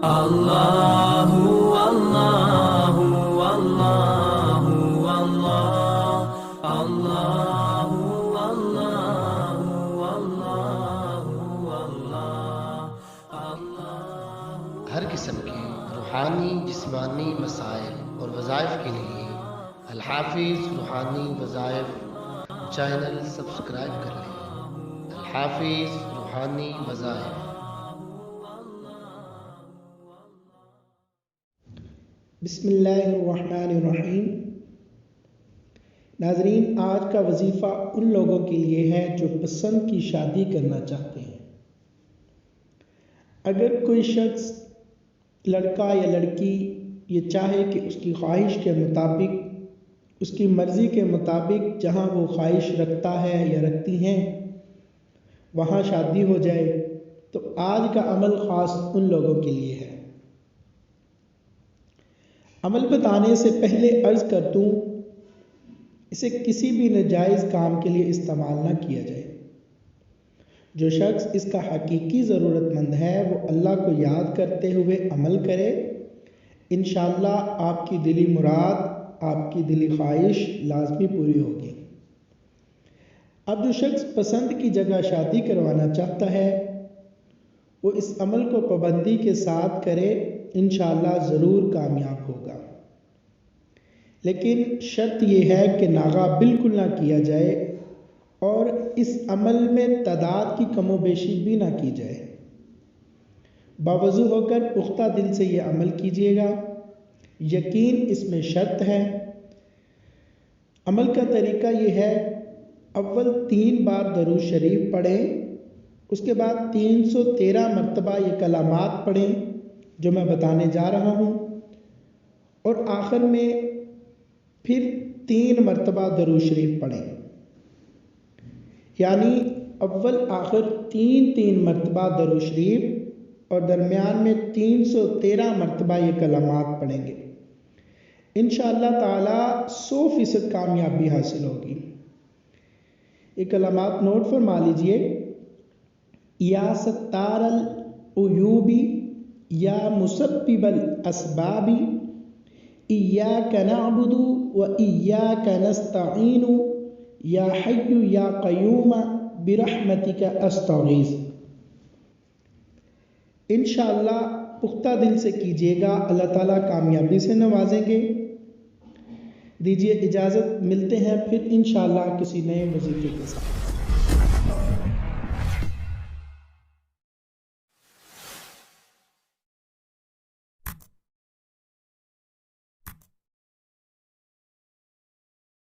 اللہ اللہ اللہ اللہ اللہ اللہ۔ ہر قسم کے روحانی جسمانی مسائل اور وظائف کے لیے الحافظ روحانی وظائف چینل سبسکرائب کر لیں۔ الحافظ روحانی وظائف۔ بسم اللہ الرحمن الرحیم۔ ناظرین، آج کا وظیفہ ان لوگوں کے لیے ہے جو پسند کی شادی کرنا چاہتے ہیں۔ اگر کوئی شخص، لڑکا یا لڑکی، یہ چاہے کہ اس کی خواہش کے مطابق، اس کی مرضی کے مطابق جہاں وہ خواہش رکھتا ہے یا رکھتی ہیں وہاں شادی ہو جائے، تو آج کا عمل خاص ان لوگوں کے لیے ہے۔ عمل بتانے سے پہلے عرض کر دوں، اسے کسی بھی ناجائز کام کے لیے استعمال نہ کیا جائے۔ جو شخص اس کا حقیقی ضرورت مند ہے وہ اللہ کو یاد کرتے ہوئے عمل کرے، انشاءاللہ آپ کی دلی مراد، آپ کی دلی خواہش لازمی پوری ہوگی۔ اب جو شخص پسند کی جگہ شادی کروانا چاہتا ہے وہ اس عمل کو پابندی کے ساتھ کرے، انشاءاللہ ضرور کامیاب ہوگا۔ لیکن شرط یہ ہے کہ ناغہ بالکل نہ کیا جائے اور اس عمل میں تعداد کی کم و بیشی بھی نہ کی جائے۔ باوضو ہو کر پختہ دل سے یہ عمل کیجیے گا، یقین اس میں شرط ہے۔ عمل کا طریقہ یہ ہے، اول 3 بار درود شریف پڑھیں، اس کے بعد 313 مرتبہ یہ کلمات پڑھیں جو میں بتانے جا رہا ہوں، اور آخر میں پھر 3 مرتبہ درود شریف پڑھیں، یعنی اول آخر 3 مرتبہ درود شریف اور درمیان میں 313 مرتبہ یہ کلمات پڑھیں گے۔ انشاءاللہ تعالی 100% کامیابی حاصل ہوگی۔ یہ کلمات نوٹ فرما لیجئے۔ یا ستار العیوب یا مسبب الاسباب ایاک نعبد و ایاک نستعین یا حی یا قیوم برحمتک استغیث۔ انشاءاللہ پختہ دل سے کیجیے گا، اللہ تعالیٰ کامیابی سے نوازیں گے۔ دیجیے اجازت، ملتے ہیں پھر انشاءاللہ کسی نئے وظیفے کے ساتھ۔